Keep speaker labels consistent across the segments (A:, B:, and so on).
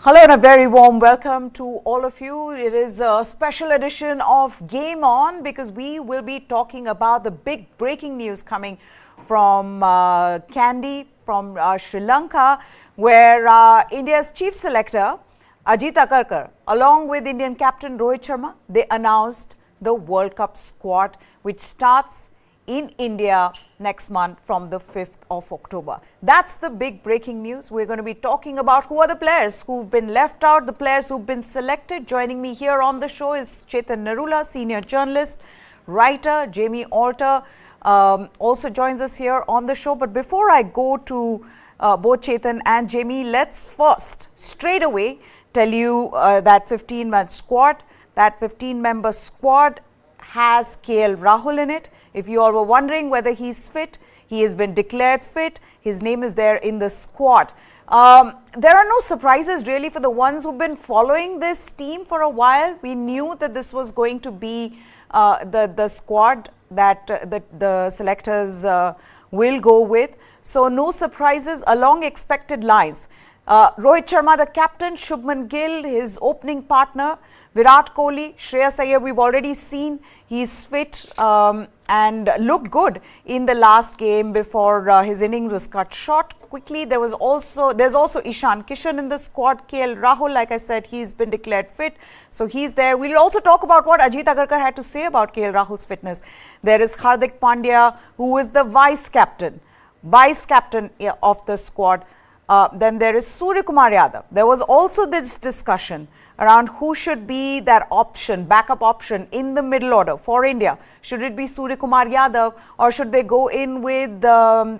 A: Hello and a very warm welcome to all of you. It is a special edition of Game On because we will be talking about the big breaking news coming from Kandy, from Sri Lanka, where India's chief selector, Ajit Agarkar, along with Indian captain Rohit Sharma, they announced the World Cup squad, which starts in India next month from the 5th of October. That's the big breaking news. We're going to be talking about who are the players who've been left out, the players who've been selected. Joining me here on the show is Chetan Narula, senior journalist, writer. Jamie Alter also joins us here on the show. But before I go to both Chetan and Jamie, let's first straight away tell you that 15-man squad, that 15-member squad has KL Rahul in it. If you all were wondering whether he's fit, he has been declared fit. His name is there in the squad. There are no surprises really for the ones who've been following this team for a while. We knew that this was going to be the squad that the selectors will go with. So no surprises along expected lines. Rohit Sharma, the captain, Shubman Gill, his opening partner, Virat Kohli, Shreyas Iyer, we've already seen he's fit and looked good in the last game before his innings was cut short quickly. There's also Ishan, Kishan in the squad. KL Rahul, like I said, he's been declared fit, so he's there. We'll also talk about what Ajit Agarkar had to say about KL Rahul's fitness. There is Hardik Pandya, who is the vice captain of the squad. Then there is Suryakumar Yadav. There was also this discussion around who should be that option, backup option in the middle order for India. Should it be Suryakumar Yadav or should they go in with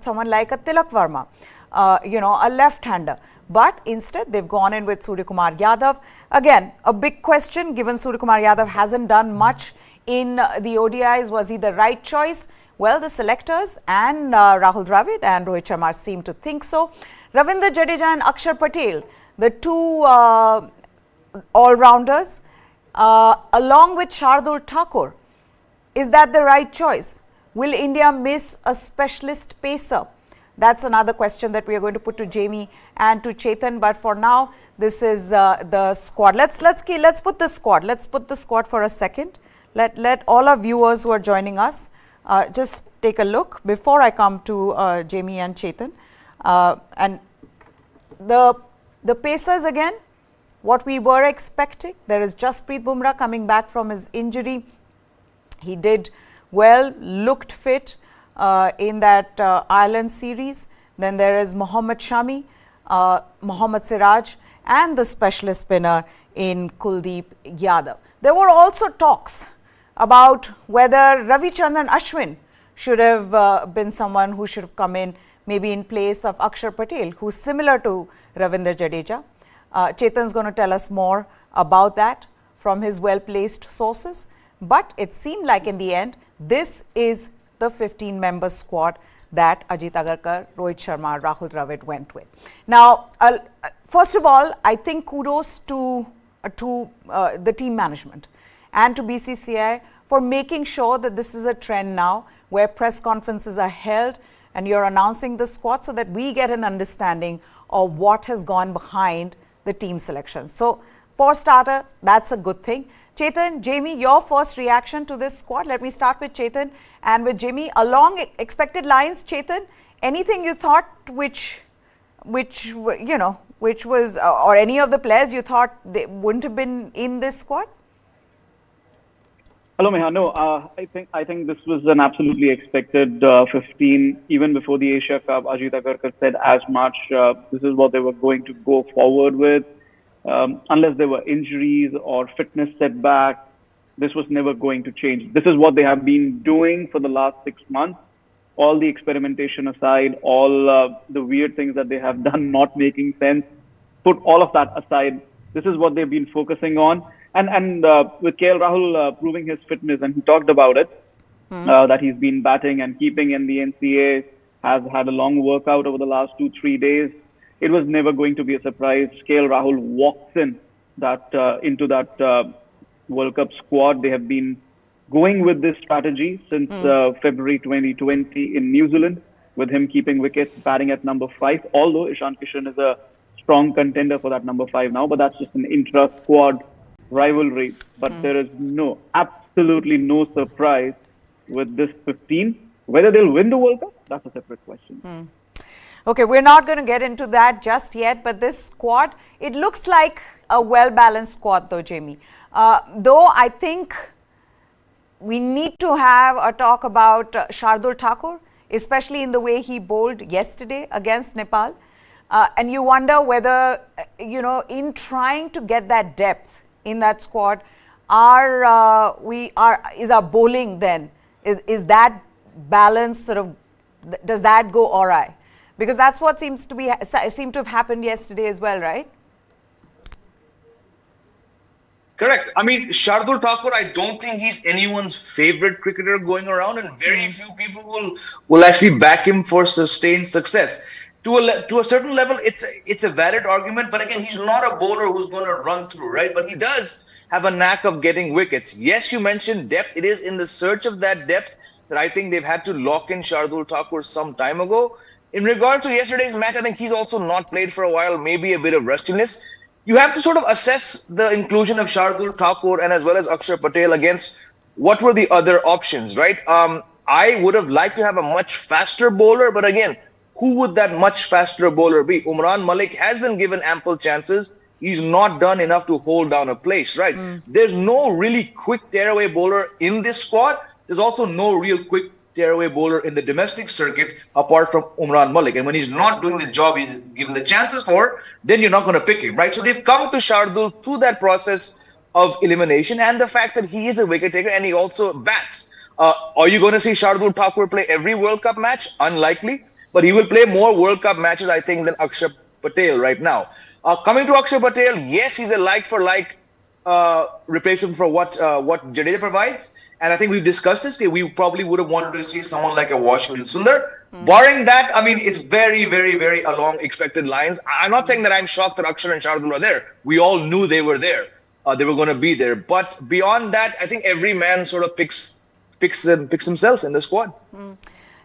A: someone like a Tilak Verma, a left-hander? But instead, they've gone in with Suryakumar Yadav. Again, a big question given Suryakumar Yadav hasn't done much in the ODIs. Was he the right choice? Well, the selectors and Rahul Dravid and Rohit Sharma seem to think so. Ravindra Jadeja and Akshar Patel, the two all-rounders, along with Shardul Thakur. Is that the right choice? Will India miss a specialist pacer? That's another question that we are going to put to Jamie and to Chetan. But for now, this is the squad. Let's put the squad. Let's put the squad for a second. Let all our viewers who are joining us just take a look before I come to Jamie and Chetan. And the pacers again, what we were expecting. There is Jasprit Bumrah coming back from his injury. He did well, looked fit in that Ireland series. Then there is Mohammad Shami, Mohammad Siraj, and the specialist spinner in Kuldeep Yadav. There were also talks about whether Ravichandran Ashwin should have been someone who should have come in, maybe in place of Akshar Patel, who's similar to Ravindra Jadeja. Chetan's going to tell us more about that from his well-placed sources. But it seemed like in the end, this is the 15-member squad that Ajit Agarkar, Rohit Sharma, Rahul Dravid went with. Now, first of all, I think kudos to the team management and to BCCI for making sure that this is a trend now where press conferences are held and you're announcing the squad so that we get an understanding of what has gone behind the team selection. So, for starter, that's a good thing. Chetan, Jamie, your first reaction to this squad. Let me start with Chetan and with Jamie. Along expected lines, Chetan, anything you thought which was, or any of the players you thought they wouldn't have been in this squad?
B: Hello, Meha. No, I think this was an absolutely expected 15. Even before the Asia Cup, Ajit Agarkar said as much. This is what they were going to go forward with. Unless there were injuries or fitness setbacks, this was never going to change. This is what they have been doing for the last 6 months. All the experimentation aside, all the weird things that they have done not making sense, put all of that aside. This is what they've been focusing on. And with KL Rahul proving his fitness, and he talked about it, that he's been batting and keeping in the NCA, has had a long workout over the last 2-3 days. It was never going to be a surprise. KL Rahul walks in into that World Cup squad. They have been going with this strategy since February 2020 in New Zealand, with him keeping wickets, batting at number 5. Although Ishan Kishan is a strong contender for that number 5 now, but that's just an intra-squad rivalry. But there is absolutely no surprise with this 15. Whether they'll win the World Cup, that's a separate question.
A: Okay, we're not going to get into that just yet, but this squad, it looks like a well-balanced squad though, Jamie. Though I think we need to have a talk about Shardul Thakur, especially in the way he bowled yesterday against Nepal. And you wonder whether, in trying to get that depth in that squad, is our bowling then, is that balance sort of, does that go awry? Because that's what seemed to have happened yesterday as well, right?
C: Correct. I mean, Shardul Thakur, I don't think he's anyone's favorite cricketer going around, and very few people will actually back him for sustained success. To a certain level, it's a valid argument, but again, he's not a bowler who's going to run through, right? But he does have a knack of getting wickets. Yes, you mentioned depth. It is in the search of that depth that I think they've had to lock in Shardul Thakur some time ago. In regards to yesterday's match, I think he's also not played for a while, maybe a bit of rustiness. You have to sort of assess the inclusion of Shardul Thakur and as well as Akshar Patel against what were the other options, right? I would have liked to have a much faster bowler, but again, who would that much faster bowler be? Umran Malik has been given ample chances. He's not done enough to hold down a place, right? There's no really quick tearaway bowler in this squad. There's also no real quick tearaway bowler in the domestic circuit apart from Umran Malik. And when he's not doing the job he's given the chances for, then you're not going to pick him, right? So they've come to Shardul through that process of elimination and the fact that he is a wicket taker and he also bats. Are you going to see Shardul Thakur play every World Cup match? Unlikely. But he will play more World Cup matches, I think, than Akshar Patel right now. Coming to Akshar Patel, yes, he's a like-for-like replacement for what Jadeja provides. And I think we've discussed this. We probably would have wanted to see someone like a Washington Sundar. Barring that, I mean, it's very, very, very along expected lines. I'm not saying that I'm shocked that Akshar and Shardul are there. We all knew they were there. They were going to be there. But beyond that, I think every man sort of picks himself in the squad.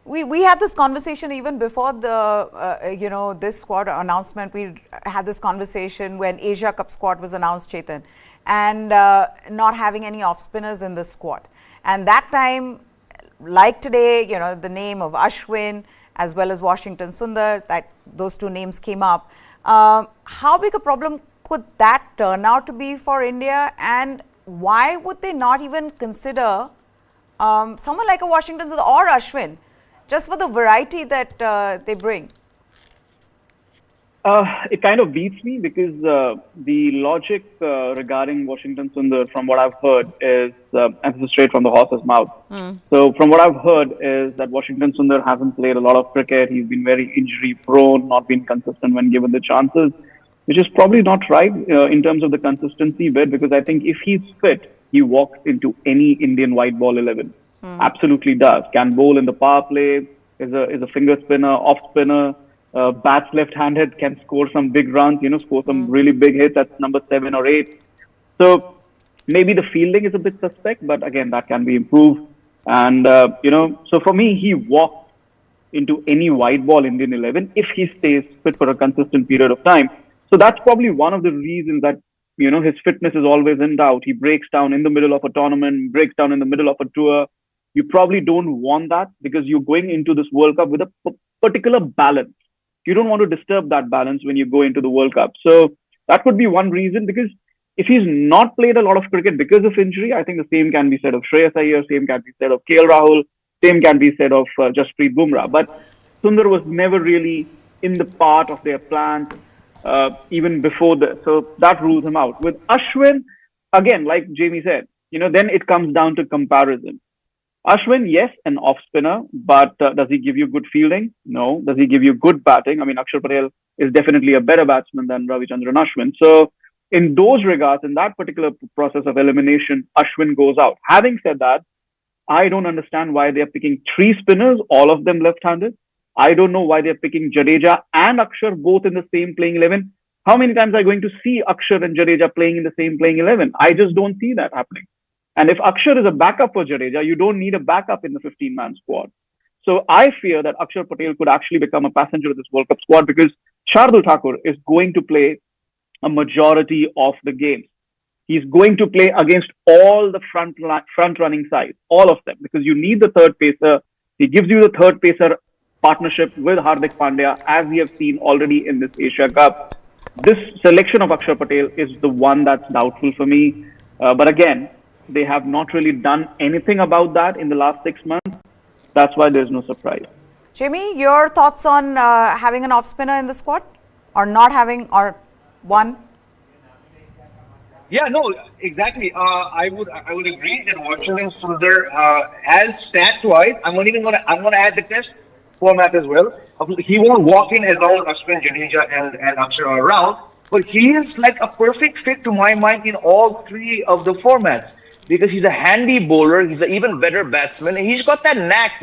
A: We had this conversation even before the this squad announcement. We had this conversation when Asia Cup squad was announced, Chetan, and not having any off spinners in the squad. And that time, like today, the name of Ashwin as well as Washington Sundar, that those two names came up. How big a problem could that turn out to be for India, and why would they not even consider someone like a Washington Sundar or Ashwin, just for the variety that they bring?
B: It kind of beats me because the logic regarding Washington Sundar, from what I've heard, is, and this is straight from the horse's mouth. So from what I've heard is that Washington Sundar hasn't played a lot of cricket. He's been very injury prone, not been consistent when given the chances, which is probably not right in terms of the consistency bit, because I think if he's fit, he walks into any Indian white ball 11. Absolutely does. Can bowl in the power play, is a finger spinner, off spinner, bats left-handed, can score some big runs, score some really big hits at number 7 or 8. So maybe the fielding is a bit suspect, but again, that can be improved. And, so for me, he walks into any white ball Indian 11 if he stays fit for a consistent period of time. So that's probably one of the reasons that, his fitness is always in doubt. He breaks down in the middle of a tournament, breaks down in the middle of a tour. You probably don't want that because you're going into this World Cup with a particular balance. You don't want to disturb that balance when you go into the World Cup. So that could be one reason, because if he's not played a lot of cricket because of injury, I think the same can be said of Shreyas Iyer, same can be said of KL Rahul, same can be said of Jasprit Bumrah. But Sundar was never really in the part of their plans even before that. So that rules him out. With Ashwin, again, like Jamie said, then it comes down to comparison. Ashwin, yes, an off spinner, but does he give you good fielding? No. Does he give you good batting? I mean, Akshar Patel is definitely a better batsman than Ravichandran Ashwin. So in those regards, in that particular process of elimination, Ashwin goes out. Having said that, I don't understand why they're picking 3 spinners, all of them left-handed. I don't know why they're picking Jadeja and Akshar both in the same playing 11. How many times are you going to see Akshar and Jadeja playing in the same playing 11? I just don't see that happening. And if Akshar is a backup for Jadeja, you don't need a backup in the 15-man squad. So I fear that Akshar Patel could actually become a passenger of this World Cup squad, because Shardul Thakur is going to play a majority of the games. He's going to play against all the front running sides, all of them, because you need the third pacer. He gives you the third pacer partnership with Hardik Pandya, as we have seen already in this Asia Cup. This selection of Akshar Patel is the one that's doubtful for me. But again, they have not really done anything about that in the last 6 months. That's why there's no surprise.
A: Jamie, your thoughts on having an off spinner in the squad, or not having, or one?
C: Yeah, no, exactly. I would agree that Washington Sundar has stats wise. I'm gonna add the test format as well. He won't walk in as long as Ashwin, Jadeja, and Akshar are around. But he is like a perfect fit to my mind in all three of the formats because he's a handy bowler. He's an even better batsman. And he's got that knack.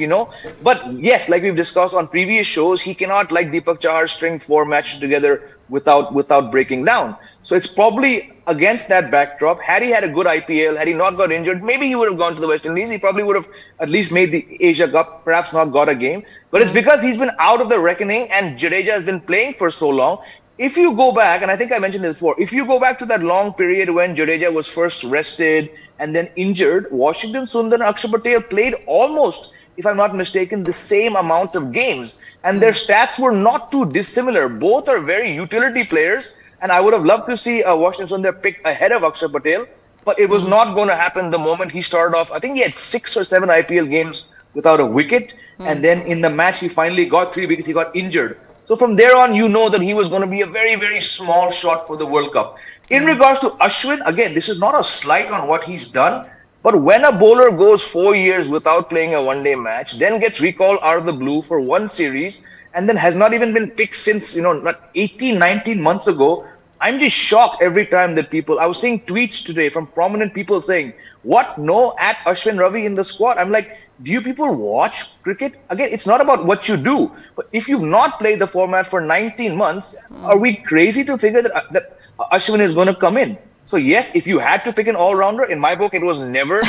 C: But yes, like we've discussed on previous shows, he cannot, like Deepak Chahar, string four matches together without breaking down. So it's probably against that backdrop. Had he had a good IPL, had he not got injured, maybe he would have gone to the West Indies. He probably would have at least made the Asia Cup, perhaps not got a game. But it's because he's been out of the reckoning and Jadeja has been playing for so long. If you go back, and I think I mentioned this before, if you go back to that long period when Jadeja was first rested and then injured, Washington Sundar and Akshar Patel played almost, if I'm not mistaken, the same amount of games. And their stats were not too dissimilar. Both are very utility players. And I would have loved to see Washington Sundar picked ahead of Akshar Patel. But it was not going to happen the moment he started off. I think he had 6 or 7 IPL games without a wicket. And then in the match, he finally got 3 because he got injured. So from there on, you know that he was going to be a very, very small shot for the World Cup. In regards to Ashwin, again, this is not a slight on what he's done. But when a bowler goes 4 years without playing a one-day match, then gets recalled out of the blue for one series, and then has not even been picked since, not 18, 19 months ago, I'm just shocked every time that I was seeing tweets today from prominent people saying, what? No, at Ashwin Ravi in the squad. I'm like, do you people watch cricket? Again, it's not about what you do, but if you've not played the format for 19 months, are we crazy to figure that Ashwin is going to come in? So yes, if you had to pick an all-rounder, in my book, it was never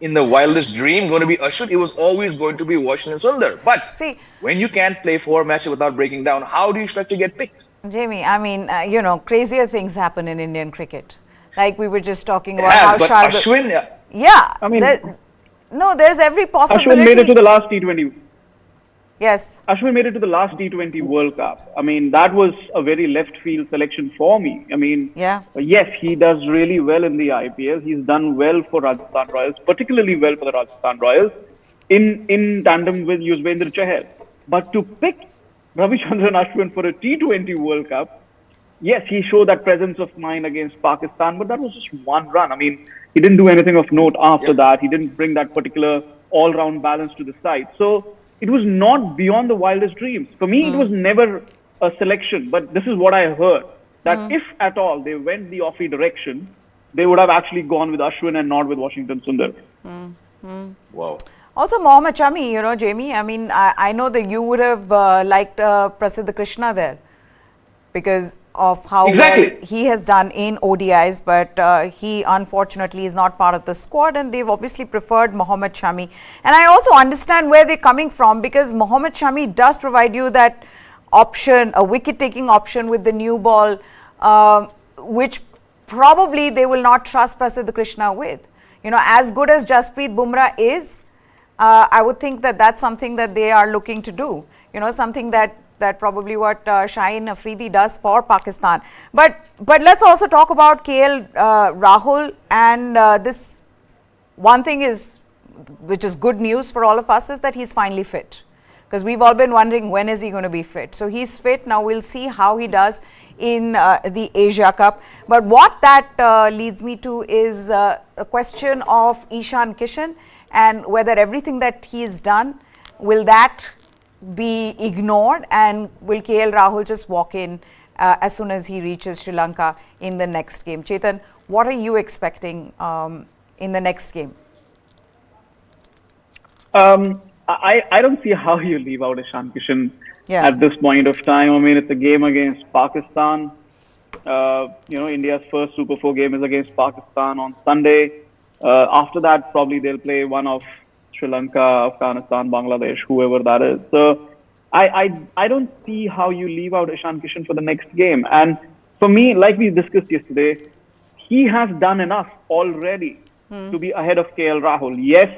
C: in the wildest dream going to be Ashwin. It was always going to be Washington Sundar. But when you can't play 4 matches without breaking down, how do you expect to get picked?
A: Jamie, I mean, crazier things happen in Indian cricket. Like we were just talking about how Shardul...
C: Ashwin...
A: Yeah. I mean... there's every possibility.
B: Ashwin made it to the last T20.
A: Yes.
B: Ashwin made it to the last T20 World Cup. I mean, that was a very left field selection for me. I mean, yes, he does really well in the IPL. He's done well for Rajasthan Royals, particularly well for the Rajasthan Royals in tandem with Yuzvendra Chahal. But to pick Ravichandran Ashwin for a T20 World Cup, yes, he showed that presence of mind against Pakistan, but that was just one run. I mean, he didn't do anything of note after that. He didn't bring that particular all-round balance to the side. So it was not beyond the wildest dreams. For me, it was never a selection. But this is what I heard, that if at all they went the offy direction, they would have actually gone with Ashwin and not with Washington Sundar.
C: Wow.
A: Also, Mohammad Shami, Jamie, I mean, I know that you would have liked Prasidh Krishna there because of how well he has done in ODIs, but he unfortunately is not part of the squad, and they've obviously preferred Mohammad Shami. And I also understand where they're coming from, because Mohammad Shami does provide you that option, a wicket-taking option with the new ball, which probably they will not trust Prasidh Krishna with. As good as Jasprit Bumrah is, I would think that that's something that they are looking to do. Something that probably what Shaheen Afridi does for Pakistan. But let's also talk about KL Rahul, and this one thing which is good news for all of us, is that he's finally fit, because we've all been wondering when is he going to be fit. So he's fit now. We'll see how he does in the Asia Cup. But what that leads me to is a question of Ishan Kishan, and whether everything that he's done, will that be ignored, and will KL Rahul just walk in as soon as he reaches Sri Lanka in the next game? Chetan, what are you expecting in the next game?
B: I don't see how you leave out Ishan Kishan at this point of time. I mean, it's a game against Pakistan. India's first Super 4 game is against Pakistan on Sunday. After that, probably they'll play one of Sri Lanka, Afghanistan, Bangladesh, whoever that is. So I don't see how you leave out Ishan Kishan for the next game. And for me, like we discussed yesterday, he has done enough already to be ahead of KL Rahul. Yes,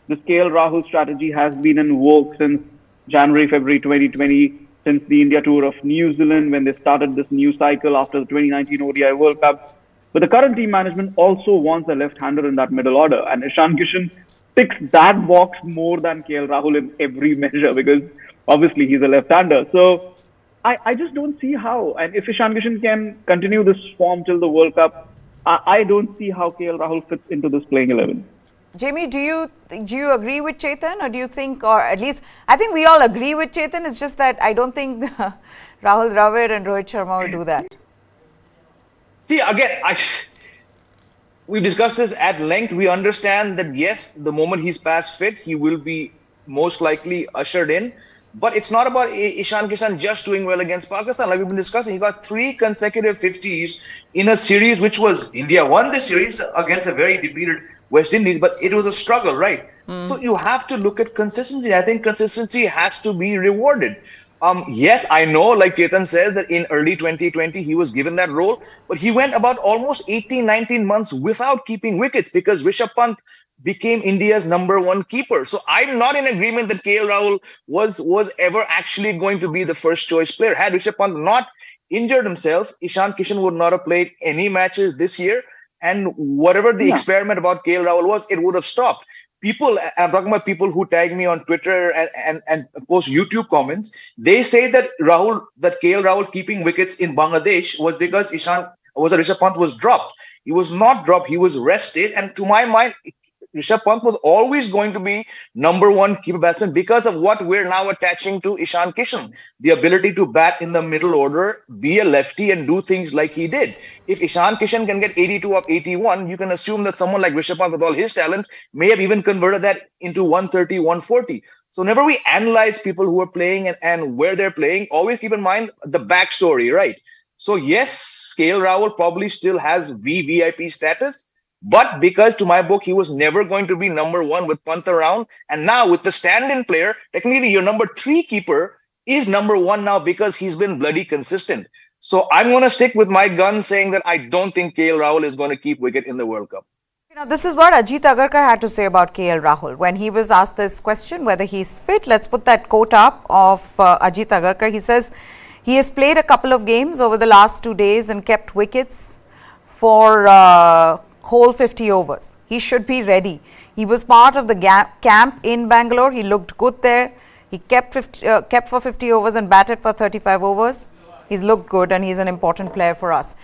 B: this KL Rahul strategy has been in vogue since January, February 2020, since the India tour of New Zealand, when they started this new cycle after the 2019 ODI World Cup. But the current team management also wants a left-hander in that middle order. And Ishan Kishan ticks that box more than KL Rahul in every measure because obviously he's a left-hander. So I just don't see how. And if Ishan Kishan can continue this form till the World Cup, I don't see how KL Rahul fits into this playing 11.
A: Jamie, do you agree with Chetan, or do you think, or at least I think we all agree with Chetan? It's just that I don't think Rahul Dravid and Rohit Sharma will do that.
C: See, again, we discussed this at length. We understand that yes, the moment he's past fit, he will be most likely ushered in. But it's not about Ishan Kishan just doing well against Pakistan. Like we've been discussing, he got 3 consecutive 50s in a series which was India won this series against a very depleted West Indies, but it was a struggle, right? So you have to look at consistency. I think consistency has to be rewarded. Yes, I know, like Chetan says, that in early 2020, he was given that role, but he went about almost 18, 19 months without keeping wickets because Rishabh Pant became India's #1 keeper. So I'm not in agreement that KL Rahul was ever actually going to be the first choice player. Had Rishabh Pant not injured himself, Ishan Kishan would not have played any matches this year. And whatever the experiment about KL Rahul was, it would have stopped. People, I'm talking about people who tag me on Twitter and post YouTube comments, they say that KL Rahul keeping wickets in Bangladesh was because Rishabh Pant was dropped. He was not dropped, he was rested. And to my mind, Rishabh Pant was always going to be #1 keeper batsman because of what we're now attaching to Ishan Kishan. The ability to bat in the middle order, be a lefty and do things like he did. If Ishan Kishan can get 82 of 81, you can assume that someone like Rishabh Pant with all his talent may have even converted that into 130, 140. So whenever we analyze people who are playing and where they're playing, always keep in mind the backstory, right? So yes, KL Rahul probably still has VVIP status. But because to my book, he was never going to be #1 with Pant around. And now with the stand-in player, technically your #3 keeper is #1 now because he's been bloody consistent. So I'm going to stick with my gun saying that I don't think KL Rahul is going to keep wicket in the World Cup.
A: Now, this is what Ajit Agarkar had to say about KL Rahul. When he was asked this question, whether he's fit, let's put that quote up of Ajit Agarkar. He says, he has played a couple of games over the last 2 days and kept wickets for whole 50 overs. He should be ready. He was part of the camp in Bangalore. He looked good there. He kept for 50 overs and batted for 35 overs. He's looked good and he's an important player for us.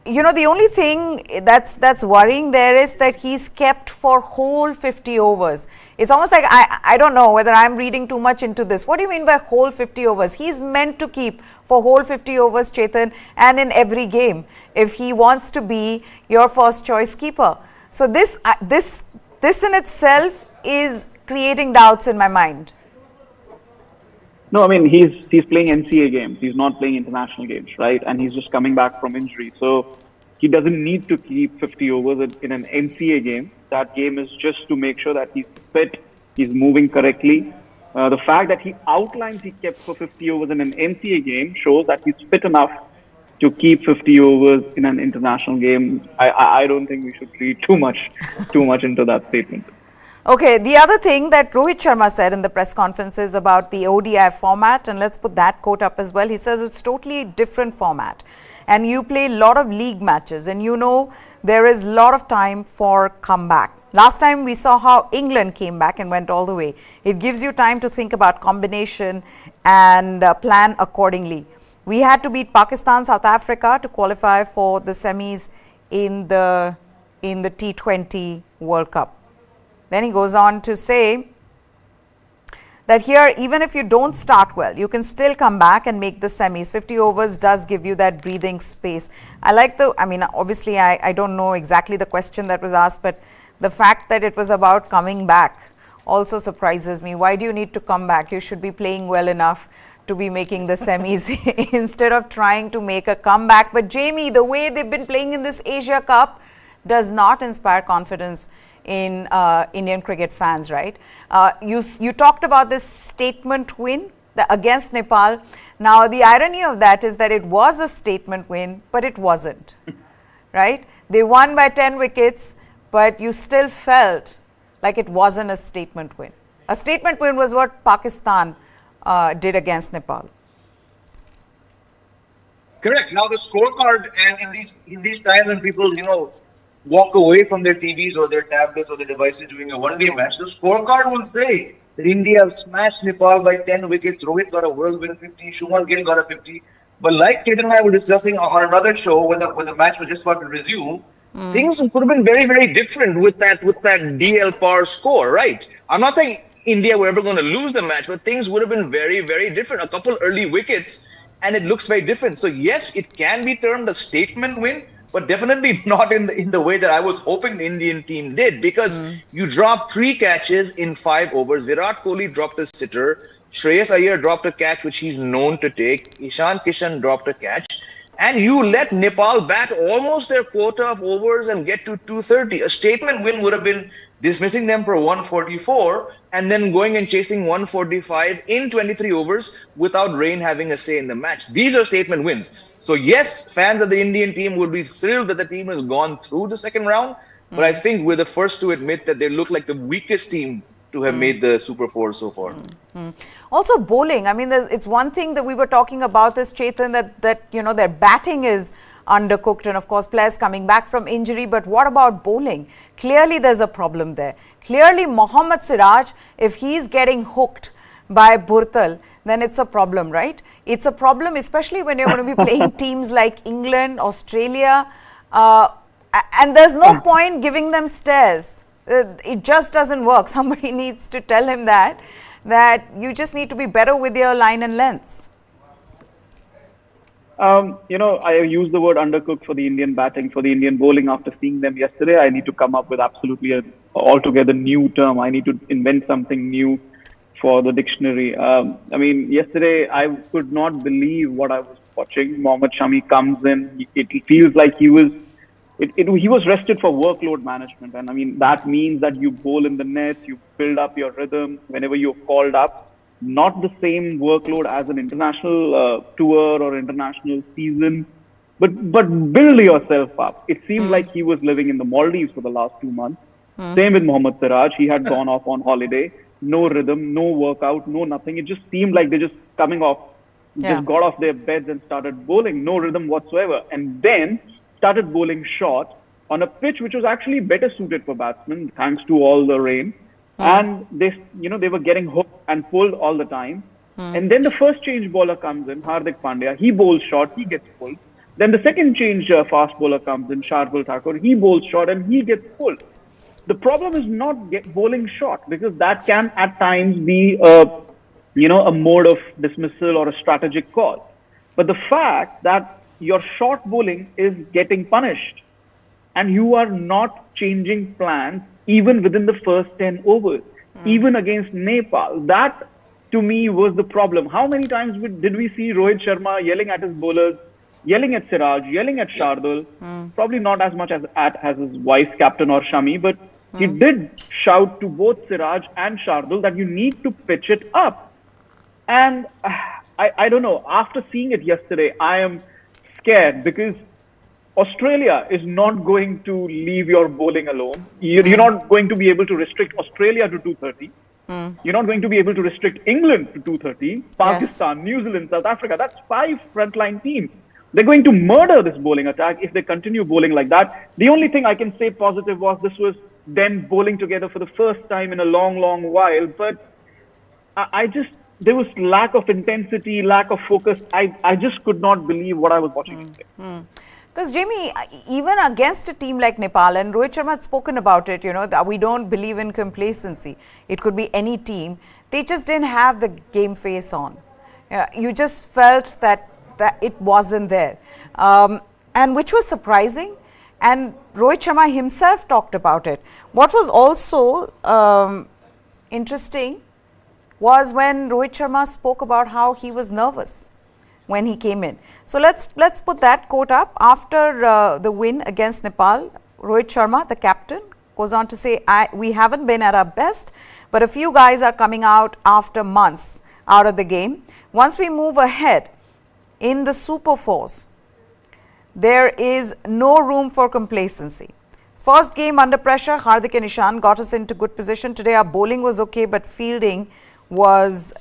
A: You know, the only thing that's worrying there is that he's kept for whole 50 overs. It's almost like, I don't know whether I'm reading too much into this. What do you mean by whole 50 overs? He's meant to keep for whole 50 overs, Chetan, and in every game, if he wants to be your first choice keeper. So this in itself is creating doubts in my mind.
B: No, I mean, he's playing NCA games. He's not playing international games, right? And he's just coming back from injury. So he doesn't need to keep 50 overs in an NCA game. That game is just to make sure that he's fit, he's moving correctly. The fact that he outlines he kept for 50 overs in an NCA game shows that he's fit enough to keep 50 overs in an international game. I don't think we should read too much into that statement.
A: Okay, the other thing that Rohit Sharma said in the press conferences about the ODI format, and let's put that quote up as well. He says it's totally different format and you play a lot of league matches and you know there is a lot of time for comeback. Last time we saw how England came back and went all the way. It gives you time to think about combination and plan accordingly. We had to beat Pakistan, South Africa to qualify for the semis in the T20 World Cup. Then he goes on to say that here, even if you don't start well, you can still come back and make the semis. 50 overs does give you that breathing space. I mean, obviously, I don't know exactly the question that was asked, but the fact that it was about coming back also surprises me. Why do you need to come back? You should be playing well enough to be making the semis instead of trying to make a comeback. But Jamie, the way they've been playing in this Asia Cup does not inspire confidence in Indian cricket fans, right? You talked about this statement win against Nepal. Now, the irony of that is that it was a statement win, but it wasn't, right? They won by 10 wickets, but you still felt like it wasn't a statement win. A statement win was what Pakistan did against Nepal.
C: Correct. Now the scorecard, and in these times when people walk away from their TVs or their tablets or their devices during a one-day match, the scorecard will say that India smashed Nepal by 10 wickets. Rohit got a whirlwind 50. Shuman Gill got a 50. But like Chetan and I were discussing on another show when the match was just about to resume, things could have been very, very different with that DL par score, right? I'm not saying India were ever going to lose the match, but things would have been very, very different. A couple early wickets, and it looks very different. So yes, it can be termed a statement win, but definitely not in the way that I was hoping the Indian team did, because you dropped 3 catches in 5 overs. Virat Kohli dropped a sitter. Shreyas Iyer dropped a catch, which he's known to take. Ishan Kishan dropped a catch. And you let Nepal bat almost their quota of overs and get to 230. A statement win would have been dismissing them for 144 and then going and chasing 145 in 23 overs without rain having a say in the match. These are statement wins. So yes, fans of the Indian team would be thrilled that the team has gone through the second round. But I think we're the first to admit that they look like the weakest team to have made the Super 4 so far.
A: Also bowling, I mean, it's one thing that we were talking about this, Chetan, that their batting is undercooked, and of course players coming back from injury, but what about bowling? Clearly there's a problem there. Clearly Mohammad Siraj, if he's getting hooked by Burtal, then it's a problem, right? It's a problem, especially when you're going to be playing teams like England, Australia, and there's no point giving them stares. It just doesn't work. Somebody needs to tell him that you just need to be better with your line and lengths.
B: I use the word undercooked for the Indian batting, for the Indian bowling after seeing them yesterday. I need to come up with absolutely an altogether new term. I need to invent something new for the dictionary. Yesterday I could not believe what I was watching. Mohammad Shami comes in. It feels like he was rested for workload management. And that means that you bowl in the net, you build up your rhythm whenever you're called up. Not the same workload as an international tour or international season, but build yourself up. It seemed like he was living in the Maldives for the last 2 months. Same with Mohammad Siraj. He had gone off on holiday. No rhythm, no workout, no nothing. It just seemed like they're just coming off, just got off their beds and started bowling. No rhythm whatsoever. And then started bowling short on a pitch which was actually better suited for batsmen, thanks to all the rain. And they were getting hooked and pulled all the time. And then the first change bowler comes in, Hardik Pandya. He bowls short, he gets pulled. Then the second change fast bowler comes in, Shardul Thakur. He bowls short and he gets pulled. The problem is not bowling short, because that can at times be a mode of dismissal or a strategic call. But the fact that your short bowling is getting punished and you are not changing plans even within the first 10 overs, even against Nepal, that to me was the problem. How many times did we see Rohit Sharma yelling at his bowlers, yelling at Siraj, yelling at Shardul? Probably not as much as his vice captain or Shami, but he did shout to both Siraj and Shardul that you need to pitch it up. And I don't know, after seeing it yesterday, I am scared, because Australia is not going to leave your bowling alone. You're not going to be able to restrict Australia to 230. You're not going to be able to restrict England to 230. Pakistan, New Zealand, South Africa, that's 5 frontline teams. They're going to murder this bowling attack if they continue bowling like that. The only thing I can say positive was this was them bowling together for the first time in a long, long while. But there was lack of intensity, lack of focus. I just could not believe what I was watching today.
A: Because Jamie, even against a team like Nepal, and Rohit Sharma had spoken about it, that we don't believe in complacency. It could be any team. They just didn't have the game face on. You just felt that it wasn't there. And which was surprising. And Rohit Sharma himself talked about it. What was also interesting was when Rohit Sharma spoke about how he was nervous when he came in. So let's put that quote up. After the win against Nepal, Rohit Sharma, the captain, goes on to say, we haven't been at our best, but a few guys are coming out after months out of the game. Once we move ahead in the Super Force, there is no room for complacency. First game under pressure, Hardik and Ishan got us into good position. Today our bowling was okay, but fielding was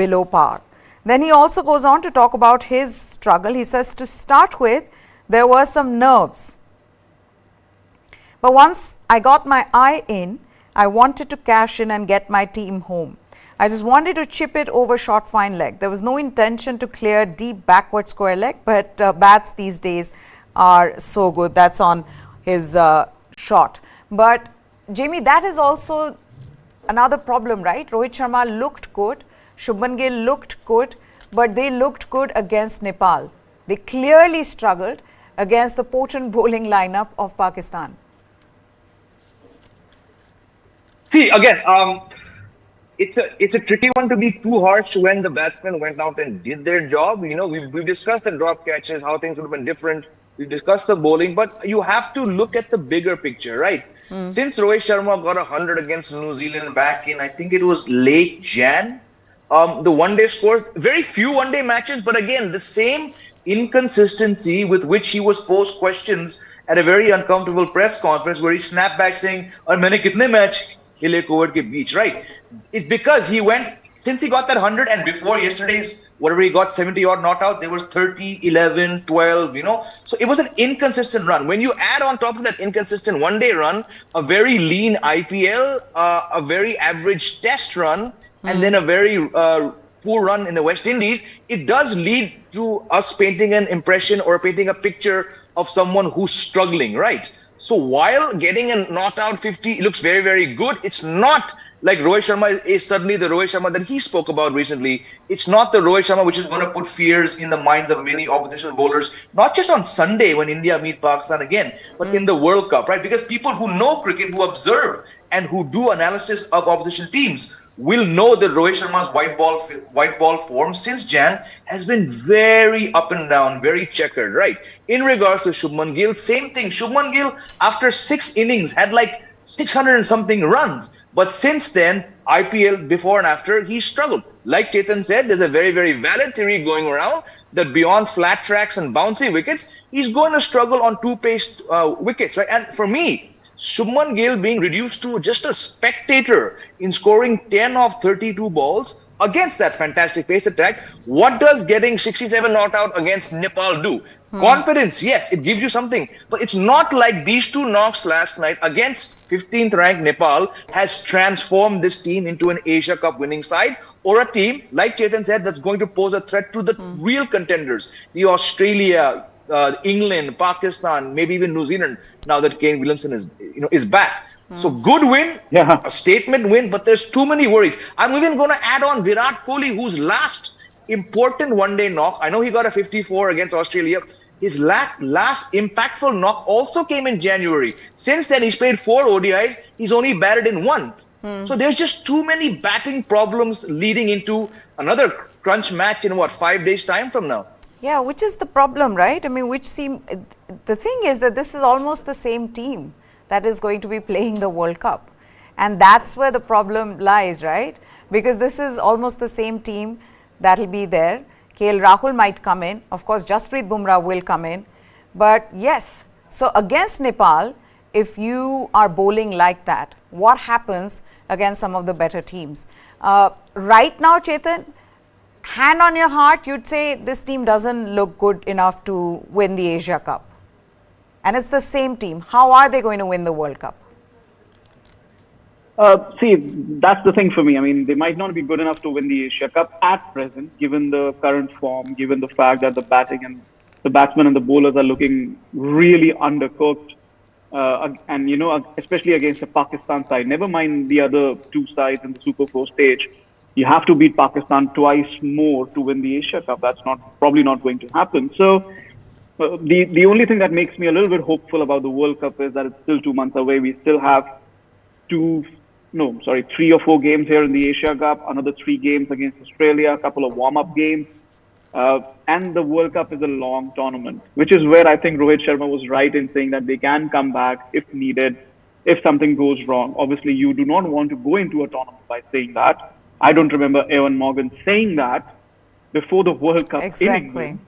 A: below par. Then he also goes on to talk about his struggle. He says, to start with, there were some nerves. But once I got my eye in, I wanted to cash in and get my team home. I just wanted to chip it over short fine leg. There was no intention to clear deep backward square leg, but bats these days are so good. That's on his shot. But Jamie, that is also another problem, right? Rohit Sharma looked good, Shubman Gill looked good, but they looked good against Nepal. They clearly struggled against the potent bowling lineup of Pakistan.
C: See, again, it's a tricky one to be too harsh when the batsmen went out and did their job. You know, we've discussed the drop catches, how things would have been different. We've discussed the bowling, but you have to look at the bigger picture, right? Since Rohit Sharma got 100 against New Zealand back in, I think it was late Jan, the one-day scores, very few one-day matches, but again, the same inconsistency with which he was posed questions at a very uncomfortable press conference where he snapped back saying, "Aur maine kitne match khele COVID ke beach," right? It's because he went, since he got that 100 and before yesterday's, whatever he got 70 odd not out, there was 30, 11, 12, you know. So it was an inconsistent run. When you add on top of that inconsistent one-day run, a very lean IPL, a very average test run, and then a very poor run in the West Indies, it does lead to us painting an impression or painting a picture of someone who's struggling, right? So while getting a not out 50 looks very, very good, it's not like Rohit Sharma is suddenly the Rohit Sharma that he spoke about recently. It's not the Rohit Sharma which is going to put fears in the minds of many opposition bowlers, not just on Sunday when India meet Pakistan again, but in the World Cup, right? Because people who know cricket, who observe and who do analysis of opposition teams will know that Rohit Sharma's white ball form since Jan has been very up and down, very checkered, right? In regards to Shubman Gill, same thing. Shubman Gill, after 6 innings, had like 600 and something runs. But since then, IPL, before and after, he struggled. Like Chetan said, there's a very, very valid theory going around that beyond flat tracks and bouncy wickets, he's going to struggle on two-paced wickets, right? And for me, Shubman Gill being reduced to just a spectator in scoring 10 of 32 balls against that fantastic pace attack, what does getting 67 not out against Nepal do? Confidence, yes, it gives you something. But it's not like these two knocks last night against 15th ranked Nepal has transformed this team into an Asia Cup winning side or a team, like Chetan said, that's going to pose a threat to the real contenders, the Australia, England, Pakistan, maybe even New Zealand, now that Kane Williamson is back. So good win, a statement win, but there's too many worries. I'm even going to add on Virat Kohli, whose last important one-day knock, I know he got a 54 against Australia, his last impactful knock also came in January. Since then, he's played 4 ODIs, he's only batted in 1. So there's just too many batting problems leading into another crunch match in 5 days time from now.
A: Yeah, which is the problem, right? I mean, the thing is that this is almost the same team that is going to be playing the World Cup. And that's where the problem lies, right? Because this is almost the same team that will be there. KL Rahul might come in. Of course, Jasprit Bumrah will come in. But yes, so against Nepal, if you are bowling like that, what happens against some of the better teams? Right now, Chetan, hand on your heart, you'd say this team doesn't look good enough to win the Asia Cup. And it's the same team. How are they going to win the World Cup?
B: See, that's the thing for me. I mean, they might not be good enough to win the Asia Cup at present, given the current form, given the fact that the batting and the batsmen and the bowlers are looking really undercooked. And, especially against the Pakistan side, never mind the other 2 sides in the Super 4 stage. You have to beat Pakistan twice more to win the Asia Cup. That's probably not going to happen. So the only thing that makes me a little bit hopeful about the World Cup is that it's still 2 months away. We still have 3 or 4 games here in the Asia Cup, another 3 games against Australia, a couple of warm-up games. And the World Cup is a long tournament, which is where I think Rohit Sharma was right in saying that they can come back if needed. if something goes wrong. Obviously, you do not want to go into a tournament by saying that. I don't remember Evan Morgan saying that before the World Cup in England.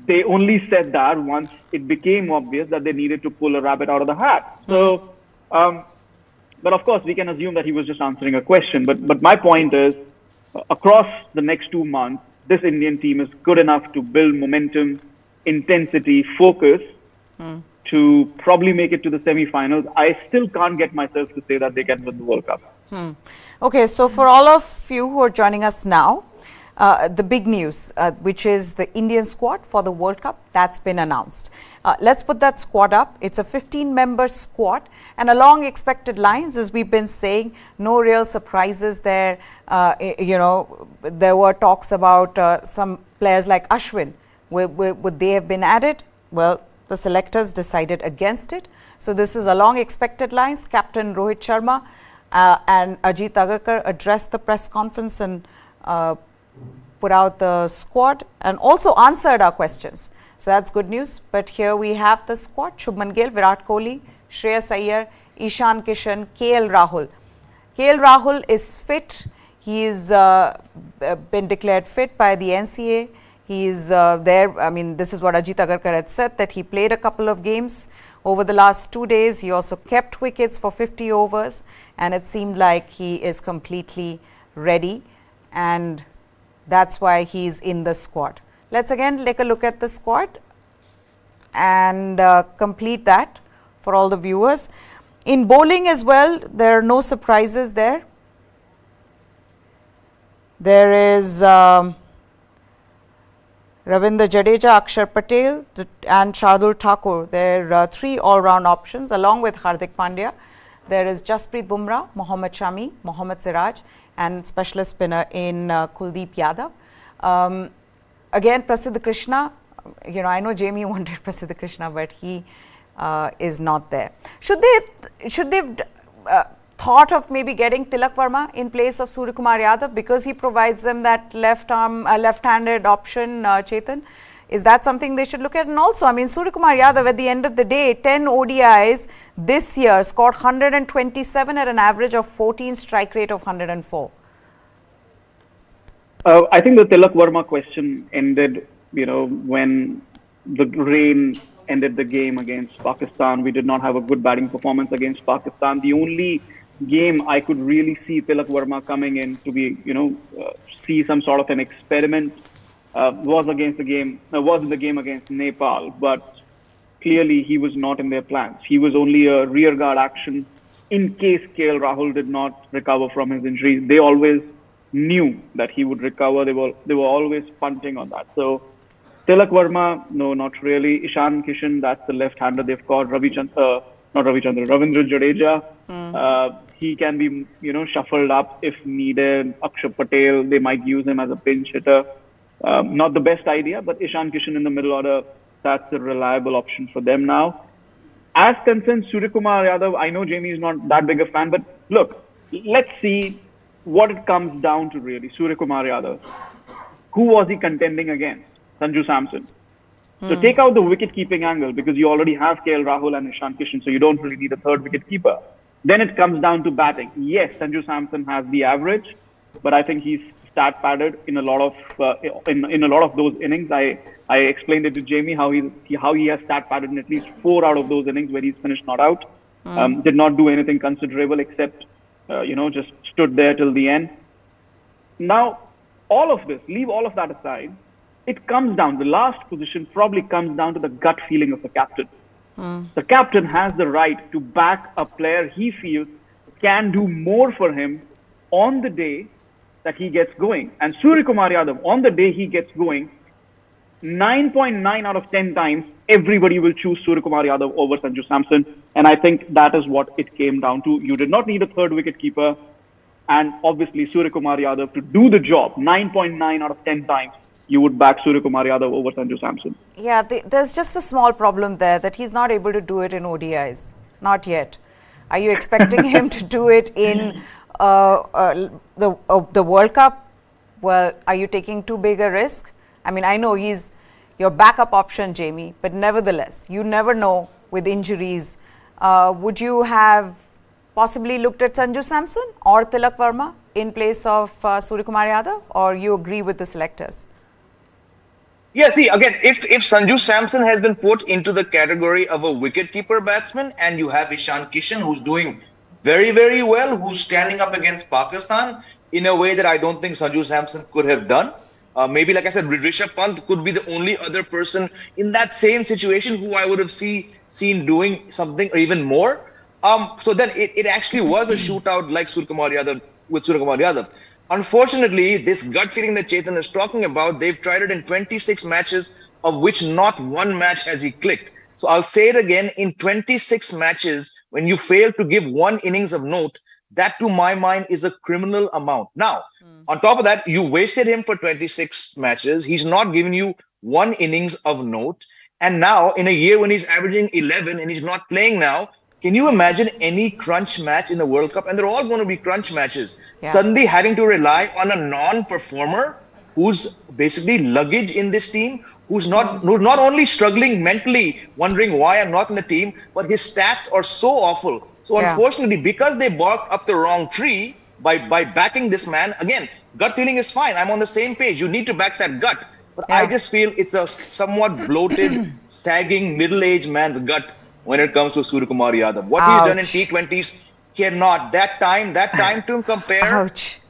B: They only said that once it became obvious that they needed to pull a rabbit out of the hat. So, but of course, we can assume that he was just answering a question. But my point is, across the next 2 months, this Indian team is good enough to build momentum, intensity, focus to probably make it to the semi-finals. I still can't get myself to say that they can win the World Cup.
A: Okay, so for all of you who are joining us now, the big news, which is the Indian squad for the World Cup, that's been announced. Let's put that squad up. It's a 15-member squad, and along expected lines, as we've been saying, no real surprises there. There were talks about some players like Ashwin. Would they have been added? Well, the selectors decided against it. So this is along expected lines. Captain Rohit Sharma and Ajit Agarkar addressed the press conference and put out the squad and also answered our questions. So that's good news. But here we have the squad: Shubman Gill, Virat Kohli, Shreyas Iyer, Ishan, Kishan, KL Rahul. KL Rahul is fit. He's been declared fit by the NCA. He's there. I mean, this is what Ajit Agarkar had said, that he played a couple of games over the last 2 days. He also kept wickets for 50 overs, and it seemed like he is completely ready, and that's why he's in the squad. Let's again take a look at the squad and complete that for all the viewers. In bowling as well, there are no surprises there. There is Ravindra Jadeja, Akshar Patel and Shardul Thakur. There are 3 all-round options along with Hardik Pandya. There is Jasprit Bumrah, Mohammad Shami, Mohammad Siraj, and specialist spinner in Kuldeep Yadav. Again, Prasidh Krishna, I know Jamie wanted Prasidh Krishna, but he is not there. Should they have thought of maybe getting Tilak Verma in place of Suryakumar Yadav because he provides them that left-handed option, Chetan? Is that something they should look at? And also, I mean, Suryakumar Yadav at the end of the day, 10 ODIs this year, scored 127 at an average of 14, strike rate of 104.
B: I think the Tilak Verma question ended, when the rain ended the game against Pakistan. We did not have a good batting performance against Pakistan. The only game I could really see Tilak Verma coming in to be, see some sort of an experiment was in the game against Nepal, but clearly he was not in their plans. He was only a rearguard action in case KL Rahul did not recover from his injury. They always knew that he would recover. They were always punting on that. So Tilak Verma, no, not really. Ishan, Kishan, that's the left-hander they've got. Ravindra Jadeja. He can be, shuffled up if needed. Akshar Patel, they might use him as a pinch hitter. Not the best idea, but Ishan Kishan in the middle order, that's a reliable option for them now. As concerns Suryakumar Yadav, I know Jamie is not that big a fan, but look, let's see what it comes down to really. Suryakumar Yadav. Who was he contending against? Sanju Samson. So take out the wicket-keeping angle because you already have KL Rahul and Ishan Kishan, so you don't really need a third wicket-keeper. Then it comes down to batting. Yes, Sanju Samson has the average, but I think he's stat padded in a lot of in a lot of those innings. I explained it to Jamie how he has stat padded in at least 4 out of those innings where he's finished not out. Did not do anything considerable except just stood there till the end. Now, all of this, leave all of that aside. It comes down, the last position probably comes down to the gut feeling of the captain. The captain has the right to back a player he feels can do more for him on the day that he gets going. And Suryakumar Yadav, on the day he gets going, 9.9 out of 10 times, everybody will choose Suryakumar Yadav over Sanju Samson. And I think that is what it came down to. You did not need a third wicket keeper. And obviously, Suryakumar Yadav to do the job, 9.9 out of 10 times, you would back Suryakumar Yadav over Sanju Samson.
A: Yeah, there's just a small problem there that he's not able to do it in ODIs. Not yet. Are you expecting him to do it in the World Cup? Well, are you taking too big a risk? I mean, I know he's your backup option, Jamie, but nevertheless, you never know with injuries would you have possibly looked at Sanju Samson or Tilak Verma in place of Suryakumar Yadav, or you agree with the selectors?
C: Yeah, see, again, if Sanju Samson has been put into the category of a wicketkeeper batsman, and you have Ishan Kishan, who's doing very, very well, who's standing up against Pakistan in a way that I don't think Sanju Samson could have done. Maybe, like I said, Rishabh Pant could be the only other person in that same situation who I would have seen doing something or even more. So then it actually was a shootout like Suryakumar Yadav with Suryakumar Yadav. Unfortunately, this gut feeling that Chetan is talking about, they've tried it in 26 matches, of which not one match has he clicked. So I'll say it again, in 26 matches, when you fail to give one innings of note, that to my mind is a criminal amount. Now, on top of that, you wasted him for 26 matches. He's not giving you one innings of note. And now, in a year when he's averaging 11 and he's not playing now, can you imagine any crunch match in the World Cup? And they're all going to be crunch matches.
A: Yeah.
C: Suddenly having to rely on a non-performer who's basically luggage in this team, who's not only struggling mentally, wondering why I'm not in the team, but his stats are so awful. So
A: Yeah.
C: unfortunately, because they barked up the wrong tree by backing this man, again, gut feeling is fine. I'm on the same page. You need to back that gut. But
A: Yeah.
C: I just feel it's a somewhat bloated, sagging, middle-aged man's gut when it comes to Suryakumar Yadav. What he's done in
A: Ouch.
C: T20s cannot. That time to
A: Ouch.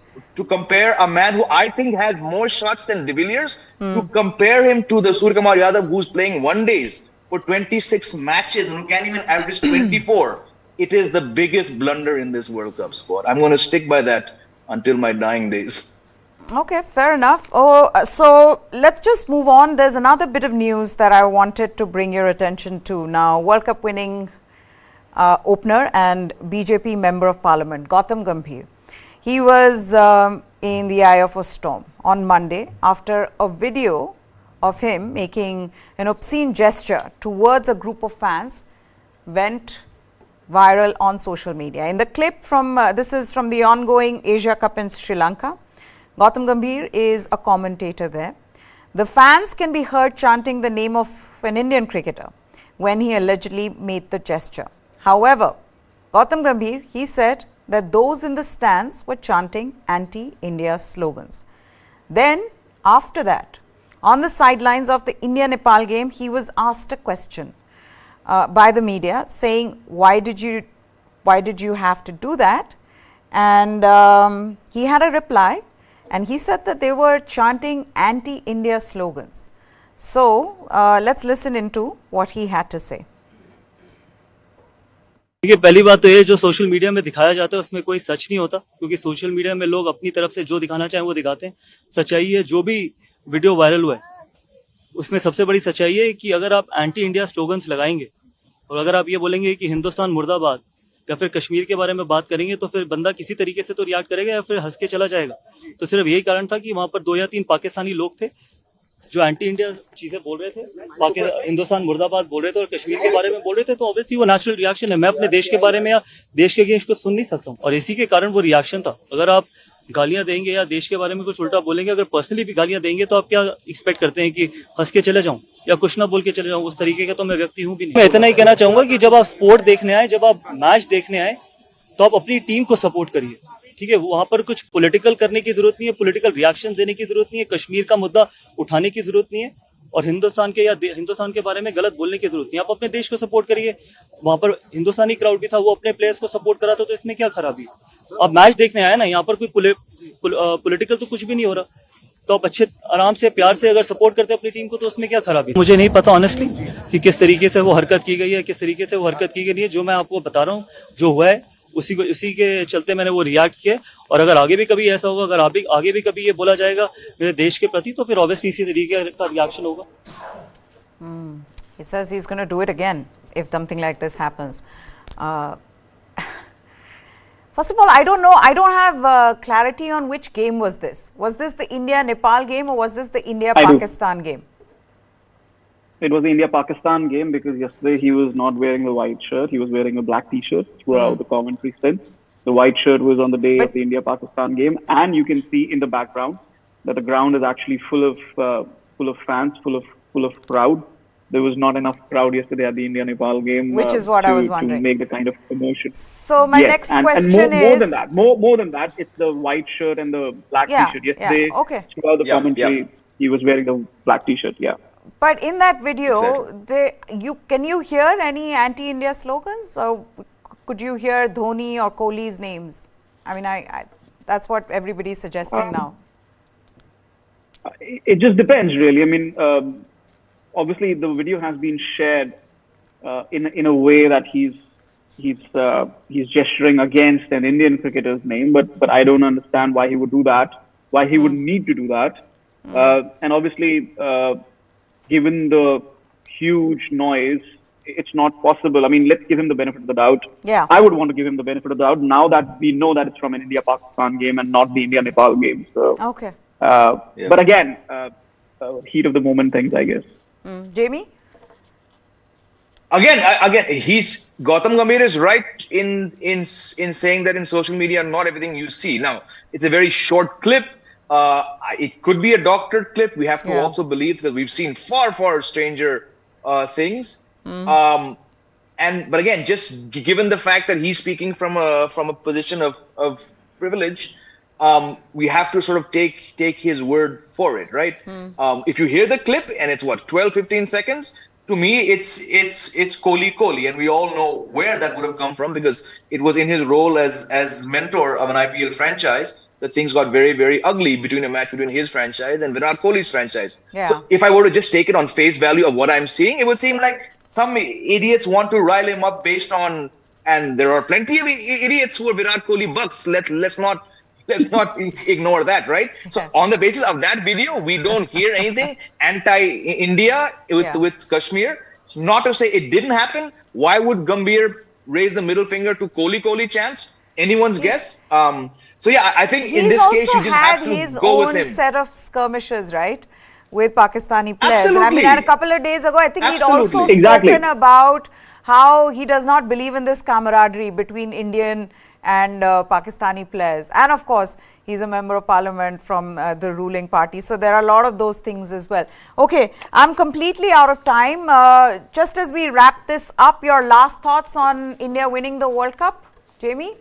C: compare a man who I think has more shots than De Villiers, to compare him to the Suryakumar Yadav who's playing one days for 26 matches and who can't even average 24. It is the biggest blunder in this World Cup squad. I'm going to stick by that until my dying days.
A: Okay, fair enough. So let's just move on. There's another bit of news that I wanted to bring your attention to now. World Cup winning opener and BJP Member of Parliament, Gautam Gambhir. He was in the eye of a storm on Monday after a video of him making an obscene gesture towards a group of fans went viral on social media. In the clip from, this is from the ongoing Asia Cup in Sri Lanka. Gautam Gambhir is a commentator there. The fans can be heard chanting the name of an Indian cricketer when he allegedly made the gesture. However, Gautam Gambhir, he said that those in the stands were chanting anti-India slogans. Then, after that, on the sidelines of the India-Nepal game, he was asked a question by the media saying, why did you have to do that? And he had a reply. And he said that they were chanting anti-India slogans. So, let's listen into what he had to say.
D: देखिए, पहली बात तो ये जो social media में दिखाया जाता है उसमें कोई सच नहीं होता, क्योंकि सोशल मीडिया में लोग अपनी तरफ से जो दिखाना चाहें वो दिखाते हैं। सच्चाई है, जो भी वीडियो वायरल हुआ है उसमें सबसे बड़ी सच्चाई है कि अगर आप एंटी इंडिया स्लोगन्स लगाएंगे और अगर आप ये बोलेंगे कि हिंदुस्तान मुर्दाबाद या फिर कश्मीर के बारे में बात करेंगे, तो फिर बंदा किसी तरीके से तो रिएक्ट करेगा या फिर हंस के चला जाएगा। तो सिर्फ यही कारण था कि वहां पर 2 या 3 पाकिस्तानी लोग थे जो एंटी इंडिया चीजें बोल रहे थे, हिंदुस्तान मुर्दाबाद बोल रहे थे और कश्मीर के बारे में बोल रहे थे। तो ऑब्वियसली वो नेचुरल रिएक्शन है। मैं अपने देश के बारे में या देश के अगेंस्ट कुछ सुन नहीं सकता हूँ और इसी के कारण वो रिएक्शन था। अगर आप गालियां देंगे या देश के बारे में कुछ उल्टा बोलेंगे, अगर पर्सनली भी गालियां देंगे, तो आप क्या एक्सपेक्ट करते हैं कि हंस के चले जाऊं या कुछ ना बोल के चले जाऊं? उस तरीके का तो मैं व्यक्ति हूं भी नहीं। मैं इतना ही कहना चाहूंगा कि जब आप स्पोर्ट देखने आए, जब आप मैच देखने आए, तो आप अपनी टीम को सपोर्ट करिए, ठीक है? वहां पर कुछ पॉलिटिकल करने की जरूरत नहीं है, पॉलिटिकल रिएक्शन देने की जरूरत नहीं है, कश्मीर का मुद्दा उठाने की जरूरत नहीं है और हिंदुस्तान के या हिंदुस्तान के बारे में गलत बोलने की जरूरत नहीं है। आप अपने देश को सपोर्ट करिए। वहां पर हिंदुस्तानी क्राउड भी था, वो अपने प्लेयर्स को सपोर्ट करा था, तो इसमें क्या खराबी है? आप मैच देखने आए ना, यहाँ पर कोई पॉलिटिकल तो कुछ भी नहीं हो रहा। तो आप अच्छे आराम से प्यार से अगर सपोर्ट करते हैं अपनी टीम को, तो उसमें क्या खराबी? मुझे नहीं पता ऑनेस्टली कि किस तरीके से वो हरकत की गई है, किस तरीके से वो हरकत की गई है। जो मैं आपको बता रहा हूँ, जो हुआ है उसी के चलते मैंने वो रिएक्ट किया। और अगर आगे भी कभी ऐसा होगा, अगर आगे भी कभी ये बोला जाएगा मेरे देश के प्रति, तो फिर ऑब्वियसली इसी तरीके का रिएक्शन होगा।
A: He says he's going to do it again if something like this happens. First of all, I don't know. I don't have clarity on which game was this. Was this the India-Nepal game or was this the India-Pakistan game?
B: It was the India-Pakistan game because yesterday he was not wearing the white shirt. He was wearing a black T-shirt throughout the commentary stint. The white shirt was on the day of the India-Pakistan game, and you can see in the background that the ground is actually full of fans, full of crowd. there was not enough crowd yesterday at the India-Nepal game.
A: Which is what I was wondering.
B: To make the kind of emotion.
A: So my
B: Yes,
A: next
B: and
A: question
B: more
A: is...
B: than that, more than that, it's the white shirt and the black T-shirt. Yesterday,
A: okay.
B: throughout the commentary, he was wearing the black T-shirt. Yeah.
A: But in that video, can you hear any anti-India slogans? Or could you hear Dhoni or Kohli's names? I mean, that's what everybody's suggesting now.
B: It just depends, really. I mean, obviously, the video has been shared in a way that he's gesturing against an Indian cricketer's name, but I don't understand why he would do that, why he would need to do that. And obviously, given the huge noise, it's not possible. I mean, let's give him the benefit of the doubt.
A: Yeah.
B: I would want to give him the benefit of the doubt now that we know that it's from an India-Pakistan game and not the India-Nepal game. So,
A: okay.
B: But again, heat of the moment things, I guess.
A: Jamie?
C: Again, Gautam Gambhir is right in saying that in social media, not everything you see. Now, it's a very short clip. It could be a doctored clip. We have to also believe that we've seen far stranger things. But again, just given the fact that he's speaking from a position of privilege, we have to sort of take his word for it, right? If you hear the clip and it's 12-15 seconds, to me it's Kohli, and we all know where that would have come from, because it was in his role as mentor of an IPL franchise that things got very ugly between a match between his franchise and Virat Kohli's franchise.
A: Yeah.
C: So if I were to just take it on face value of what I'm seeing, it would seem like some idiots want to rile him up based on, and there are plenty of idiots who are Virat Kohli bucks. Let's not ignore that, right? So on the basis of that video, we don't hear anything anti-India with Kashmir. It's not to say it didn't happen. Why would Gambhir raise the middle finger to Kohli chants? Anyone's guess. So yeah, I think in this case you just have to go with him.
A: He's also had his own set of skirmishes, right, with Pakistani players.
C: Absolutely.
A: And I mean, and a couple of days ago, I think he'd also
B: Exactly.
A: spoken about how he does not believe in this camaraderie between Indian and Pakistani players. And of course, he's a member of parliament from the ruling party. So there are a lot of those things as well. Okay, I'm completely out of time. Just as we wrap this up, your last thoughts on India winning the World Cup, Jamie?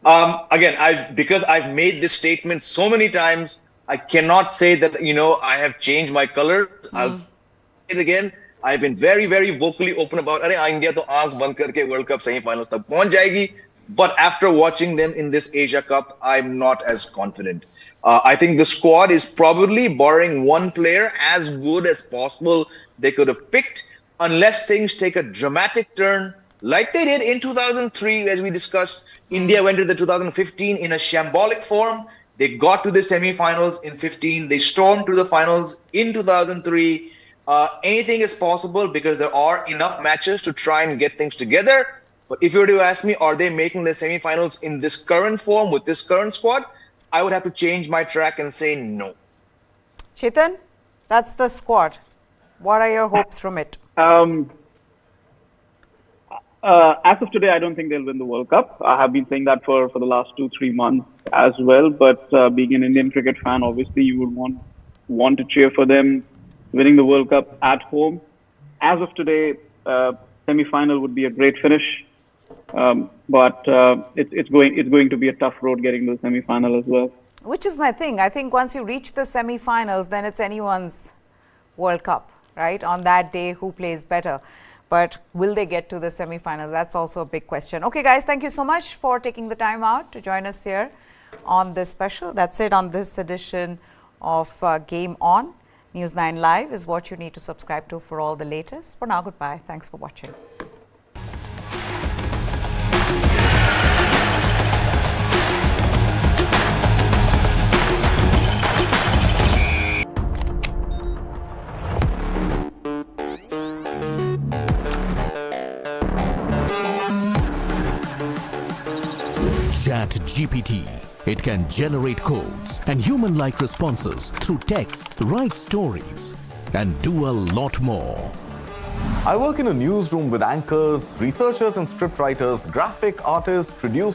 C: Again, because I've made this statement so many times, I cannot say that, I have changed my colors. I'll say it again. I've been very vocally open about, India to aankh band karke World Cup semi-finals tak pahunch jayegi. But after watching them in this Asia Cup, I'm not as confident. I think the squad is probably, barring one player, as good as possible they could have picked, unless things take a dramatic turn like they did in 2003, as we discussed. India went to the 2015 in a shambolic form. They got to the semi-finals in 15. They stormed to the finals in 2003. Anything is possible because there are enough matches to try and get things together. But if you were to ask me, are they making the semi-finals in this current form with this current squad? I would have to change my track and say no.
A: Chetan, that's the squad. What are your hopes from it?
B: As of today, I don't think they'll win the World Cup. I have been saying that for the last 2-3 months as well. But being an Indian cricket fan, obviously you would want to cheer for them winning the World Cup at home. As of today, semi-final would be a great finish. But it's going to be a tough road getting to the semi-final as well.
A: Which is my thing. I think once you reach the semi-finals, then it's anyone's World Cup, right? On that day, who plays better? But will they get to the semi-finals? That's also a big question. Okay, guys, thank you so much for taking the time out to join us here on this special. That's it on this edition of Game On. News 9 Live is what you need to subscribe to for all the latest. For now, goodbye. Thanks for watching.
E: GPT. It can generate codes and human-like responses through text, write stories, and do a lot more.
F: I work in a newsroom with anchors, researchers and scriptwriters, graphic artists, producers,